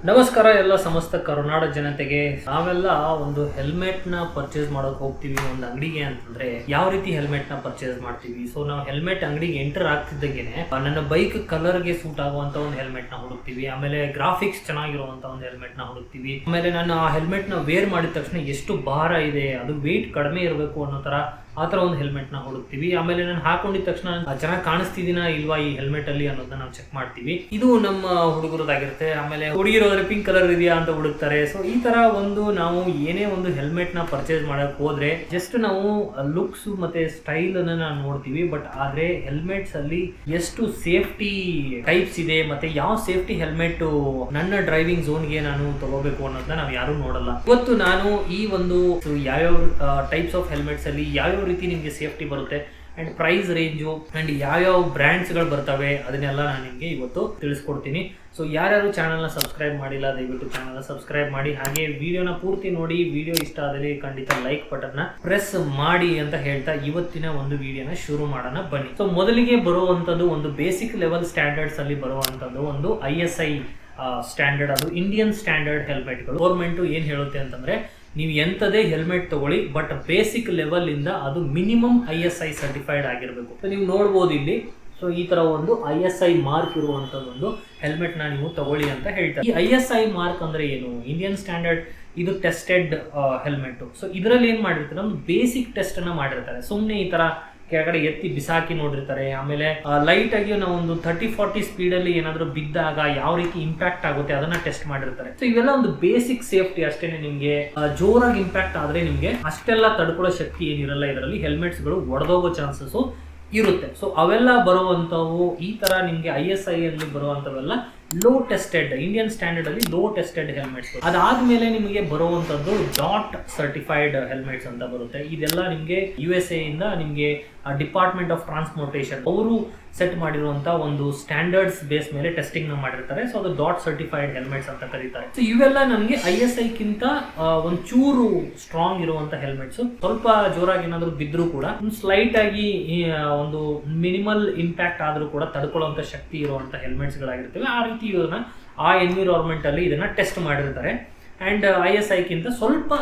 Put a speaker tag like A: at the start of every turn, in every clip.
A: ನಮಸ್ಕಾರ ಎಲ್ಲ ಸಮಸ್ತ ಕರ್ನಾಟಕ ಜನತೆಗೆ. ನಾವೆಲ್ಲ ಒಂದು ಹೆಲ್ಮೆಟ್ ನ ಪರ್ಚೇಸ್ ಮಾಡೋಕೆ ಹೋಗ್ತೀವಿ ಒಂದು ಅಂಗಡಿಗೆ ಅಂತಂದ್ರೆ ಯಾವ ರೀತಿ ಹೆಲ್ಮೆಟ್ ನ ಪರ್ಚೇಸ್ ಮಾಡ್ತೀವಿ. ಸೊ ನಾವು ಹೆಲ್ಮೆಟ್ ಅಂಗಡಿಗೆ ಎಂಟರ್ ಆಗ್ತಿದ್ದಾಗೇನೆ ನನ್ನ ಬೈಕ್ ಕಲರ್ ಗೆ ಸೂಟ್ ಆಗುವಂತ ಒಂದು ಹೆಲ್ಮೆಟ್ ನ ಹುಡುಕ್ತಿವಿ. ಆಮೇಲೆ ಗ್ರಾಫಿಕ್ಸ್ ಚೆನ್ನಾಗಿರುವಂತ ಒಂದು ಹೆಲ್ಮೆಟ್ ನ ಹುಡುಕ್ತಿವಿ. ಆಮೇಲೆ ನಾನು ಆ ಹೆಲ್ಮೆಟ್ ನ ವೇರ್ ಮಾಡಿದ ತಕ್ಷಣ ಎಷ್ಟು ಭಾರ ಇದೆ, ಅದು ವೆಯ್ಟ್ ಕಡಿಮೆ ಇರಬೇಕು ಅನ್ನೋ ತರ ಆತರ ಒಂದು ಹೆಲ್ಮೆಟ್ ನ ಹುಡುಕ್ತಿವಿ. ಆಮೇಲೆ ನಾನು ಹಾಕೊಂಡಿದ ತಕ್ಷಣ ಚೆನ್ನಾಗಿ ಕಾಣಿಸ್ತಿದ್ದೀನಾ ಇಲ್ವಾ ಈ ಹೆಲ್ಮೆಟ್ ಅಲ್ಲಿ ಅನ್ನೋದನ್ನ ನಾವು ಚೆಕ್ ಮಾಡ್ತೀವಿ. ಇದು ನಮ್ಮ ಹುಡುಗರದಾಗಿರುತ್ತೆ. ಆಮೇಲೆ ಹುಡುಗಿರೋದ್ರೆ ಪಿಂಕ್ ಕಲರ್ ಇದೆಯಾ ಅಂತ ಹುಡುಕ್ತಾರೆ. ಸೊ ಈ ತರ ಒಂದು ನಾವು ಏನೇ ಒಂದು ಹೆಲ್ಮೆಟ್ ನ ಪರ್ಚೇಸ್ ಮಾಡಕ್ ಹೋದ್ರೆ ಜಸ್ಟ್ ನಾವು ಲುಕ್ಸ್ ಮತ್ತೆ ಸ್ಟೈಲ್ ಅನ್ನ ನಾವು ನೋಡ್ತೀವಿ. ಬಟ್ ಆದ್ರೆ ಹೆಲ್ಮೆಟ್ಸ್ ಅಲ್ಲಿ ಎಷ್ಟು ಸೇಫ್ಟಿ ಟೈಪ್ಸ್ ಇದೆ ಮತ್ತೆ ಯಾವ ಸೇಫ್ಟಿ ಹೆಲ್ಮೆಟ್ ನನ್ನ ಡ್ರೈವಿಂಗ್ ಝೋನ್ಗೆ ನಾನು ತಗೋಬೇಕು ಅನ್ನೋದನ್ನ ನಾವು ಯಾರು ನೋಡಲ್ಲ. ಇವತ್ತು ನಾನು ಈ ಒಂದು ಯಾವ್ಯಾವ ಟೈಪ್ಸ್ ಆಫ್ ಹೆಲ್ಮೆಟ್ಸ್ ಅಲ್ಲಿ ಯಾವ್ಯಾವ ರೀತಿ ನಿಮಗೆ ಸೇಫ್ಟಿ ಬರುತ್ತೆ ಅಂಡ್ ಪ್ರೈಸ್ ರೇಂಜು ಅಂಡ್ ಯಾವ್ಯಾವ ಬ್ರ್ಯಾಂಡ್ಸ್ ಗಳು ಬರ್ತವೆ ಅದನ್ನೆಲ್ಲ ನಾನು ನಿಮಗೆ ಇವತ್ತು ತಿಳಿಸ್ಕೊಡ್ತೀನಿ. ಸೊ ಯಾರ್ಯಾರು ಚಾನಲ್ನ ಸಬ್ಸ್ಕ್ರೈಬ್ ಮಾಡಿಲ್ಲ ದಯವಿಟ್ಟು ಚಾನಲ್ನ ಸಬ್ಸ್ಕ್ರೈಬ್ ಮಾಡಿ. ಹಾಗೆ ವಿಡಿಯೋನ ಪೂರ್ತಿ ನೋಡಿ. ವಿಡಿಯೋ ಇಷ್ಟ ಆದಲ್ಲಿ ಖಂಡಿತ ಲೈಕ್ ಬಟನ್ನ ಪ್ರೆಸ್ ಮಾಡಿ ಅಂತ ಹೇಳ್ತಾ ಇವತ್ತಿನ ಒಂದು ವಿಡಿಯೋನ ಶುರು ಮಾಡೋಣ ಬನ್ನಿ. ಸೊ ಮೊದಲಿಗೆ ಬರುವಂತದ್ದು ಒಂದು ಬೇಸಿಕ್ ಲೆವೆಲ್ ಸ್ಟ್ಯಾಂಡರ್ಡ್ಸ್ ಅಲ್ಲಿ ಬರುವಂತದ್ದು ಒಂದು ISI ಸ್ಟ್ಯಾಂಡರ್ಡ್. ಅದು ಇಂಡಿಯನ್ ಸ್ಟ್ಯಾಂಡರ್ಡ್ ಹೆಲ್ಮೆಟ್ಗಳು. ಗೌರ್ಮೆಂಟ್ ಏನ್ ಹೇಳುತ್ತೆ ಅಂತಂದ್ರೆ ನೀವು ಎಂಥದೇ ಹೆಲ್ಮೆಟ್ ತಗೊಳ್ಳಿ ಬಟ್ ಬೇಸಿಕ್ ಲೆವೆಲ್ ಇಂದ ಅದು ಮಿನಿಮಮ್ ISI ಸರ್ಟಿಫೈಡ್ ಆಗಿರಬೇಕು. ಸೊ ನೀವು ನೋಡ್ಬೋದು ಇಲ್ಲಿ. ಸೊ ಈ ತರ ಒಂದು ISI ಮಾರ್ಕ್ ಇರುವಂತದ್ದು ಒಂದು ಹೆಲ್ಮೆಟ್ ನ ನೀವು ತಗೊಳ್ಳಿ ಅಂತ ಹೇಳ್ತಾರೆ. ಈ ISI ಮಾರ್ಕ್ ಅಂದ್ರೆ ಏನು? ಇಂಡಿಯನ್ ಸ್ಟ್ಯಾಂಡರ್ಡ್ ಇದು ಟೆಸ್ಟೆಡ್ ಹೆಲ್ಮೆಟ್. ಸೊ ಇದರಲ್ಲಿ ಏನ್ ಮಾಡಿರ್ತಾರೆ, ಒಂದು ಬೇಸಿಕ್ ಟೆಸ್ಟ್ ಅನ್ನ ಮಾಡಿರ್ತಾರೆ. ಸುಮ್ಮನೆ ಈ ತರ ಕೆಳಗಡೆ ಎತ್ತಿ ಬಿಸಾಕಿ ನೋಡಿರ್ತಾರೆ. ಆಮೇಲೆ ಲೈಟ್ ಆಗಿ ನಾವು ಒಂದು 30-40 ಸ್ಪೀಡ್ ಅಲ್ಲಿ ಏನಾದ್ರು ಬಿದ್ದಾಗ ಯಾವ ರೀತಿ ಇಂಪ್ಯಾಕ್ಟ್ ಆಗುತ್ತೆ ಅದನ್ನ ಟೆಸ್ಟ್ ಮಾಡಿರ್ತಾರೆ. ಸೊ ಇವೆಲ್ಲ ಒಂದು ಬೇಸಿಕ್ ಸೇಫ್ಟಿ ಅಷ್ಟೇನೆ. ನಿಮ್ಗೆ ಜೋರಾಗಿ ಇಂಪ್ಯಾಕ್ಟ್ ಆದ್ರೆ ನಿಮ್ಗೆ ಅಷ್ಟೆಲ್ಲ ತಡ್ಕೊಳ್ಳೋ ಶಕ್ತಿ ಏನಿರಲ್ಲ. ಇದರಲ್ಲಿ ಹೆಲ್ಮೆಟ್ಸ್ ಗಳು ಒಡೆದೋಗೋ ಚಾನ್ಸಸ್ ಇರುತ್ತೆ. ಸೊ ಅವೆಲ್ಲ ಬರುವಂತವು ಈ ತರ ನಿಮ್ಗೆ ISI ಅಲ್ಲಿ ಬರುವಂತವೆಲ್ಲ ಲೋ ಟೆಸ್ಟೆಡ್, ಇಂಡಿಯನ್ ಸ್ಟ್ಯಾಂಡರ್ಡ್ ಅಲ್ಲಿ ಲೋ ಟೆಸ್ಟೆಡ್ ಹೆಲ್ಮೆಟ್ಸ್. ಅದಾದ್ಮೇಲೆ ನಿಮಗೆ ಬರುವಂತದ್ದು ಡಾಟ್ ಸರ್ಟಿಫೈಡ್ ಹೆಲ್ಮೆಟ್ಸ್ ಅಂತ ಬರುತ್ತೆ. ಇದೆಲ್ಲ ನಿಮ್ಗೆ USA ಇಂದ ನಿಮ್ಗೆ ಡಿಪಾರ್ಟ್ಮೆಂಟ್ ಆಫ್ ಟ್ರಾನ್ಸ್ಪೋರ್ಟೇಷನ್ ಅವರು ಸೆಟ್ ಮಾಡಿರುವಂತ ಒಂದು ಸ್ಟ್ಯಾಂಡರ್ಡ್ಸ್ ಬೇಸ್ ಮೇಲೆ ಟೆಸ್ಟಿಂಗ್ ನ ಮಾಡಿರ್ತಾರೆ. ಸೊ ಅದು ಡಾಟ್ ಸರ್ಟಿಫೈಡ್ ಹೆಲ್ಮೆಟ್ಸ್ ಅಂತ ಕರೀತಾರೆ. ಸೊ ಇವೆಲ್ಲ ನಮಗೆ ISI ಕಿಂತ ಒಂಚೂರು ಸ್ಟ್ರಾಂಗ್ ಇರುವಂತ ಹೆಲ್ಮೆಟ್ಸ್. ಸ್ವಲ್ಪ ಜೋರಾಗಿ ಏನಾದ್ರು ಬಿದ್ರೂ ಕೂಡ ಸ್ಲೈಟ್ ಆಗಿ ಒಂದು ಮಿನಿಮಲ್ ಇಂಪ್ಯಾಕ್ಟ್ ಆದ್ರೂ ಕೂಡ ತಡ್ಕೊಳ್ಳುವಂತ ಶಕ್ತಿ ಇರುವಂತ ಹೆಲ್ಮೆಟ್ಸ್ ಗಳಾಗಿರ್ತವೆ. ಆ ರೀತಿ ಇದನ್ನ ಆ ಎನ್ವಿರಾನ್ಮೆಂಟ್ ಅಲ್ಲಿ ಇದನ್ನ ಟೆಸ್ಟ್ ಮಾಡಿರ್ತಾರೆ. ಅಂಡ್ ISI ಕಿಂತ ಸ್ವಲ್ಪ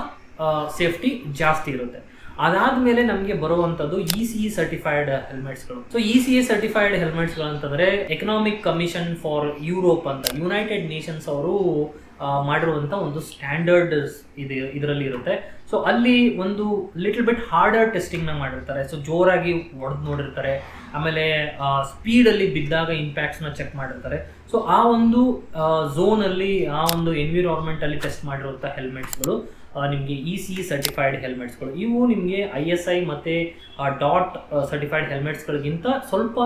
A: ಸೇಫ್ಟಿ ಜಾಸ್ತಿ ಇರುತ್ತೆ. ಅದಾದ್ಮೇಲೆ ನಮಗೆ ಬರುವಂತದ್ದು ECE ಸರ್ಟಿಫೈಡ್ ಹೆಲ್ಮೆಟ್ಸ್ಗಳು. ಸೊ ECE ಸರ್ಟಿಫೈಡ್ ಹೆಲ್ಮೆಟ್ಸ್ಗಳು ಅಂತಂದ್ರೆ ಎಕನಾಮಿಕ್ ಕಮಿಷನ್ ಫಾರ್ ಯುರೋಪ್ ಅಂತ ಯುನೈಟೆಡ್ ನೇಷನ್ಸ್ ಅವರು ಮಾಡಿರುವಂತ ಒಂದು ಸ್ಟ್ಯಾಂಡರ್ಡ್ ಇದರಲ್ಲಿ ಇರುತ್ತೆ. ಸೊ ಅಲ್ಲಿ ಒಂದು ಲಿಟಲ್ ಬಿಟ್ ಹಾರ್ಡರ್ ಟೆಸ್ಟಿಂಗ್ ನ ಮಾಡಿರ್ತಾರೆ. ಸೊ ಜೋರಾಗಿ ಹೊಡೆದು ನೋಡಿರ್ತಾರೆ. ಆಮೇಲೆ ಸ್ಪೀಡ್ ಅಲ್ಲಿ ಬಿದ್ದಾಗ ಇಂಪ್ಯಾಕ್ಟ್ಸ್ ನ ಚೆಕ್ ಮಾಡಿರ್ತಾರೆ. ಸೊ ಆ ಒಂದು ಝೋನ್ ಅಲ್ಲಿ ಆ ಒಂದು ಎನ್ವಿರಾನ್ಮೆಂಟ್ ಅಲ್ಲಿ ಟೆಸ್ಟ್ ಮಾಡಿರುವಂತಹ ಹೆಲ್ಮೆಟ್ಸ್ಗಳು ನಿಮಗೆ ECE ಸರ್ಟಿಫೈಡ್ ಹೆಲ್ಮೆಟ್ಸ್ಗಳು. ಇವು ನಿಮಗೆ ISI ಮತ್ತೆ ಡಾಟ್ ಸರ್ಟಿಫೈಡ್ ಹೆಲ್ಮೆಟ್ಸ್ಗಳಿಗಿಂತ ಸ್ವಲ್ಪ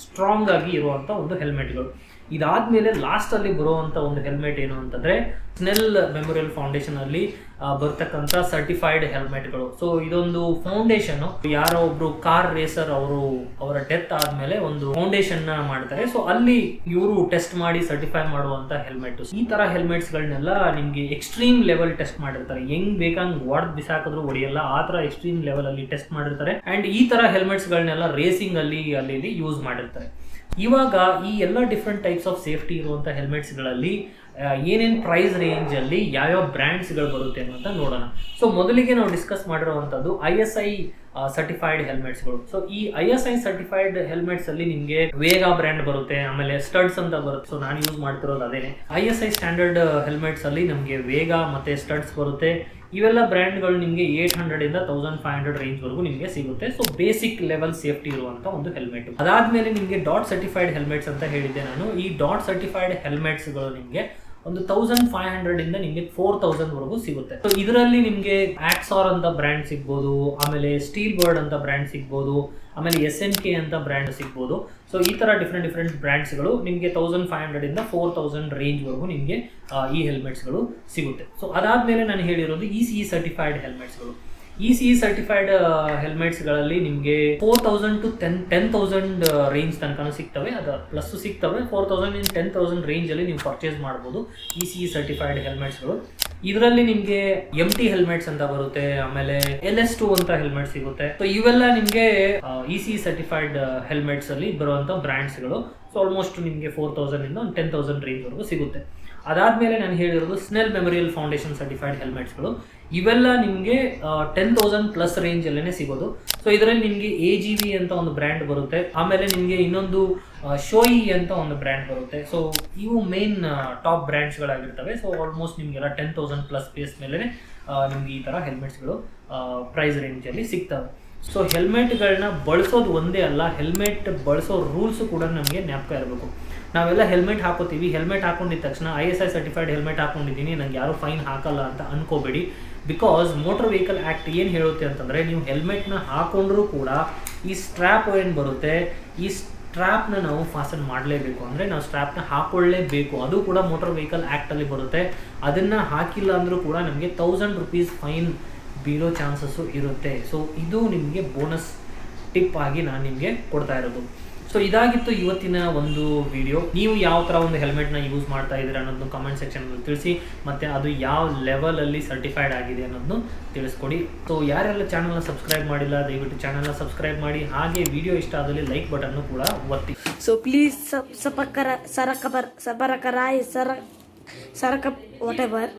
A: ಸ್ಟ್ರಾಂಗ್ ಆಗಿ ಇರುವಂತ ಒಂದು ಹೆಲ್ಮೆಟ್ಗಳು. ಇದಾದ್ಮೇಲೆ ಲಾಸ್ಟ್ ಅಲ್ಲಿ ಬರುವಂತ ಒಂದು ಹೆಲ್ಮೆಟ್ ಏನು ಅಂತಂದ್ರೆ ಸ್ನೆಲ್ ಮೆಮೋರಿಯಲ್ ಫೌಂಡೇಶನ್ ಅಲ್ಲಿ ಬರ್ತಕ್ಕಂಥ ಸರ್ಟಿಫೈಡ್ ಹೆಲ್ಮೆಟ್ಗಳು. ಸೊ ಇದೊಂದು ಫೌಂಡೇಶನ್, ಯಾರೋ ಒಬ್ರು ಕಾರ್ ರೇಸರ್ ಅವರ ಡೆತ್ ಆದ್ಮೇಲೆ ಒಂದು ಫೌಂಡೇಶನ್ ನ ಮಾಡ್ತಾರೆ. ಸೊ ಅಲ್ಲಿ ಇವರು ಟೆಸ್ಟ್ ಮಾಡಿ ಸರ್ಟಿಫೈ ಮಾಡುವಂತ ಹೆಲ್ಮೆಟ್. ಈ ತರ ಹೆಲ್ಮೆಟ್ಸ್ ಗಳನ್ನೆಲ್ಲ ನಿಮ್ಗೆ ಎಕ್ಸ್ಟ್ರೀಮ್ ಲೆವೆಲ್ ಟೆಸ್ಟ್ ಮಾಡಿರ್ತಾರೆ. ಹೆಂಗ್ ಬೇಕಂಗ್ ಹೊಡೆದ್ ಬಿಸಾಕಿದ್ರು ಹೊಡೆಯಲ್ಲ, ಆ ತರ ಎಕ್ಸ್ಟ್ರೀಮ್ ಲೆವೆಲ್ ಅಲ್ಲಿ ಟೆಸ್ಟ್ ಮಾಡಿರ್ತಾರೆ. ಅಂಡ್ ಈ ತರ ಹೆಲ್ಮೆಟ್ಸ್ ಗಳನ್ನೆಲ್ಲ ರೇಸಿಂಗ್ ಅಲ್ಲಿ ಯೂಸ್ ಮಾಡಿರ್ತಾರೆ. ಇವಾಗ ಈ ಎಲ್ಲ ಡಿಫ್ರೆಂಟ್ ಟೈಪ್ಸ್ ಆಫ್ ಸೇಫ್ಟಿ ಇರುವಂತಹ ಹೆಲ್ಮೆಟ್ಸ್ ಗಳಲ್ಲಿ ಏನೇನು ಪ್ರೈಸ್ ರೇಂಜ್ ಅಲ್ಲಿ ಯಾವ್ಯಾವ ಬ್ರ್ಯಾಂಡ್ಸ್ ಗಳು ಬರುತ್ತೆ ಅಂತ ನೋಡೋಣ. ಸೊ ಮೊದಲಿಗೆ ನಾವು ಡಿಸ್ಕಸ್ ಮಾಡಿರುವಂತದ್ದು ISI ಸರ್ಟಿಫೈಡ್ ಹೆಲ್ಮೆಟ್ಸ್ಗಳು. ಸೊ ಈ ISI ಸರ್ಟಿಫೈಡ್ ಹೆಲ್ಮೆಟ್ಸ್ ಅಲ್ಲಿ ನಿಮ್ಗೆ ವೇಗಾ ಬ್ರ್ಯಾಂಡ್ ಬರುತ್ತೆ, ಆಮೇಲೆ ಸ್ಟಡ್ಸ್ ಅಂತ ಬರುತ್ತೆ. ಸೊ ನಾನು ಯೂಸ್ ಮಾಡ್ತಿರೋದು ಅದೇನೆ. ISI ಸ್ಟ್ಯಾಂಡರ್ಡ್ ಹೆಲ್ಮೆಟ್ಸ್ ಅಲ್ಲಿ ನಮಗೆ ವೇಗಾ ಮತ್ತೆ ಸ್ಟಡ್ಸ್ ಬರುತ್ತೆ. ಇವೆಲ್ಲ ಬ್ರ್ಯಾಂಡ್ಗಳು ನಿಮಗೆ 800 ಇಂದ 1500 ರೇಂಜ್ ವರೆಗೂ ನಿಮಗೆ ಸಿಗುತ್ತೆ. ಸೊ ಬೇಸಿಕ್ ಲೆವೆಲ್ ಸೇಫ್ಟಿ ಇರುವಂತ ಒಂದು ಹೆಲ್ಮೆಟ್. ಅದಾದ್ಮೇಲೆ ನಿಮಗೆ ಡಾಟ್ ಸರ್ಟಿಫೈಡ್ ಹೆಲ್ಮೆಟ್ಸ್ ಅಂತ ಹೇಳಿದ್ದೆ ನಾನು. ಈ ಡಾಟ್ ಸರ್ಟಿಫೈಡ್ ಹೆಲ್ಮೆಟ್ಸ್ ಗಳು ನಿಮಗೆ ಒಂದು 1500 ಇಂದ ನಿಮಗೆ 4000 ವರೆಗೂ ಸಿಗುತ್ತೆ. ಸೊ ಇದರಲ್ಲಿ ನಿಮಗೆ ಆಕ್ಸಾರ್ ಅಂತ ಬ್ರ್ಯಾಂಡ್ ಸಿಗ್ಬೋದು, ಆಮೇಲೆ ಸ್ಟೀಲ್ ಬರ್ಡ್ ಅಂತ ಬ್ರ್ಯಾಂಡ್ ಸಿಗ್ಬೋದು, ಆಮೇಲೆ SNK ಅಂತ ಬ್ರ್ಯಾಂಡ್ ಸಿಗ್ಬೋದು. ಸೊ ಈ ತರ ಡಿಫ್ರೆಂಟ್ ಬ್ರ್ಯಾಂಡ್ಸ್ಗಳು ನಿಮಗೆ 1500 ಇಂದ 4000 ರೇಂಜ್ ವರೆಗೂ ನಿಮಗೆ ಈ ಹೆಲ್ಮೆಟ್ಸ್ಗಳು ಸಿಗುತ್ತೆ. ಸೊ ಅದಾದ್ಮೇಲೆ ನಾನು ಹೇಳಿರೋದು ECE ಸರ್ಟಿಫೈಡ್ ಹೆಲ್ಮೆಟ್ಸ್ಗಳು. ECE ಸರ್ಟಿಫೈಡ್ ಹೆಲ್ಮೆಟ್ಸ್ಗಳಲ್ಲಿ ನಿಮಗೆ 4000 to 10,000 ರೇಂಜ್ ತನಕ ಸಿಗ್ತವೆ. ಅದು ಪ್ಲಸ್ ಸಿಗ್ತವೆ. 4000 ಇಂದ 10,000 ರೇಂಜ್ ಅಲ್ಲಿ ನೀವು ಪರ್ಚೇಸ್ ಮಾಡ್ಬೋದು ECE ಸರ್ಟಿಫೈಡ್ ಹೆಲ್ಮೆಟ್ಸ್ಗಳು. ಇದರಲ್ಲಿ ನಿಮಗೆ MT ಹೆಲ್ಮೆಟ್ಸ್ ಅಂತ ಬರುತ್ತೆ, ಆಮೇಲೆ LS2 ಅಂತ ಹೆಲ್ಮೆಟ್ ಸಿಗುತ್ತೆ. ಸೊ ಇವೆಲ್ಲ ನಿಮಗೆ ECE ಸರ್ಟಿಫೈಡ್ ಹೆಲ್ಮೆಟ್ಸ್ ಅಲ್ಲಿ ಬರುವಂತ ಬ್ರ್ಯಾಂಡ್ಸ್ಗಳು. ಸೊ ಆಲ್ಮೋಸ್ಟ್ ನಿಮಗೆ 4000 ಇಂದ 10,000 ರೇಂಜ್ ವರೆಗೂ ಸಿಗುತ್ತೆ. ಅದಾದಮೇಲೆ ನಾನು ಹೇಳಿರೋದು ಸ್ನೆಲ್ ಮೆಮೊರಿಯಲ್ ಫೌಂಡೇಶನ್ ಸರ್ಟಿಫೈಡ್ ಹೆಲ್ಮೆಟ್ಸ್ಗಳು. ಇವೆಲ್ಲ ನಿಮಗೆ 10,000 ಪ್ಲಸ್ ರೇಂಜಲ್ಲೇ ಸಿಗೋದು. ಸೊ ಇದರಲ್ಲಿ ನಿಮಗೆ AGV ಅಂತ ಒಂದು ಬ್ರ್ಯಾಂಡ್ ಬರುತ್ತೆ, ಆಮೇಲೆ ನಿಮಗೆ ಇನ್ನೊಂದು ಶೋಯಿ ಅಂತ ಒಂದು ಬ್ರ್ಯಾಂಡ್ ಬರುತ್ತೆ. ಸೊ ಇವು ಮೇನ್ ಟಾಪ್ ಬ್ರ್ಯಾಂಡ್ಸ್ಗಳಾಗಿರ್ತವೆ. ಸೊ ಆಲ್ಮೋಸ್ಟ್ ನಿಮಗೆಲ್ಲ 10,000 ಪ್ಲಸ್ ಬೇಸ್ ಮೇಲೆ ನಿಮಗೆ ಈ ಥರ ಹೆಲ್ಮೆಟ್ಸ್ಗಳು ಪ್ರೈಸ್ ರೇಂಜಲ್ಲಿ ಸಿಗ್ತವೆ. ಸೊ ಹೆಲ್ಮೆಟ್ಗಳನ್ನ ಬಳಸೋದು ಒಂದೇ ಅಲ್ಲ, ಹೆಲ್ಮೆಟ್ ಬಳಸೋ ರೂಲ್ಸು ಕೂಡ ನಮಗೆ ಜ್ಞಾಪಕ ಇರಬೇಕು. ನಾವೆಲ್ಲ ಹೆಲ್ಮೆಟ್ ಹಾಕೋತೀವಿ, ಹೆಲ್ಮೆಟ್ ಹಾಕೊಂಡಿದ ತಕ್ಷಣ ISI ಸರ್ಟಿಫೈಡ್ ಹೆಲ್ಮೆಟ್ ಹಾಕೊಂಡಿದ್ದೀನಿ, ನಂಗೆ ಯಾರೂ ಫೈನ್ ಹಾಕಲ್ಲ ಅಂತ ಅನ್ಕೋಬೇಡಿ. ಬಿಕಾಸ್ ಮೋಟರ್ ವೆಹಿಕಲ್ ಆ್ಯಕ್ಟ್ ಏನು ಹೇಳುತ್ತೆ ಅಂತಂದರೆ, ನೀವು ಹೆಲ್ಮೆಟ್ನ ಹಾಕೊಂಡ್ರೂ ಕೂಡ ಈ ಸ್ಟ್ರ್ಯಾಪ್ ಏನು ಬರುತ್ತೆ, ಈ ಸ್ಟ್ರ್ಯಾಪ್ನ ನಾವು ಫಾಸನ್ ಮಾಡಲೇಬೇಕು. ಅಂದರೆ ನಾವು ಸ್ಟ್ರ್ಯಾಪ್ನ ಹಾಕೊಳ್ಳೇಬೇಕು. ಅದು ಕೂಡ ಮೋಟರ್ ವೆಹಿಕಲ್ ಆ್ಯಕ್ಟಲ್ಲಿ ಬರುತ್ತೆ. ಅದನ್ನು ಹಾಕಿಲ್ಲ ಅಂದರೂ ಕೂಡ ನಮಗೆ 1000 ರೂಪೀಸ್ ಫೈನ್ ಬೀಳೋ ಚಾನ್ಸಸ್ಸು ಇರುತ್ತೆ. ಸೊ ಇದು ನಿಮಗೆ ಬೋನಸ್ ಟಿಪ್ ಆಗಿ ನಾನು ನಿಮಗೆ ಕೊಡ್ತಾ ಇರೋದು. ಸೊ ಇದಾಗಿತ್ತು ಇವತ್ತಿನ ಒಂದು ವಿಡಿಯೋ. ನೀವು ಯಾವ ಥರ ಒಂದು ಹೆಲ್ಮೆಟ್ನ ಯೂಸ್ ಮಾಡ್ತಾ ಇದ್ದೀರಾ ಅನ್ನೋದನ್ನು ಕಮೆಂಟ್ ಸೆಕ್ಷನಲ್ಲಿ ತಿಳಿಸಿ, ಮತ್ತು ಅದು ಯಾವ ಲೆವೆಲಲ್ಲಿ ಸರ್ಟಿಫೈಡ್ ಆಗಿದೆ ಅನ್ನೋದನ್ನು ತಿಳಿಸ್ಕೊಡಿ. ಸೊ ಯಾರೆಲ್ಲ ಚಾನಲ್ನ ಸಬ್ಸ್ಕ್ರೈಬ್ ಮಾಡಿಲ್ಲ, ದಯವಿಟ್ಟು ಚಾನಲ್ನ ಸಬ್ಸ್ಕ್ರೈಬ್ ಮಾಡಿ. ಹಾಗೆ ವಿಡಿಯೋ ಇಷ್ಟ ಆದಲ್ಲಿ ಲೈಕ್ ಬಟನ್ನು ಕೂಡ ಒತ್ತಿ.
B: ಸೊ ಪ್ಲೀಸ್ ಸರಕ ವಾಟ್ ಎವರ್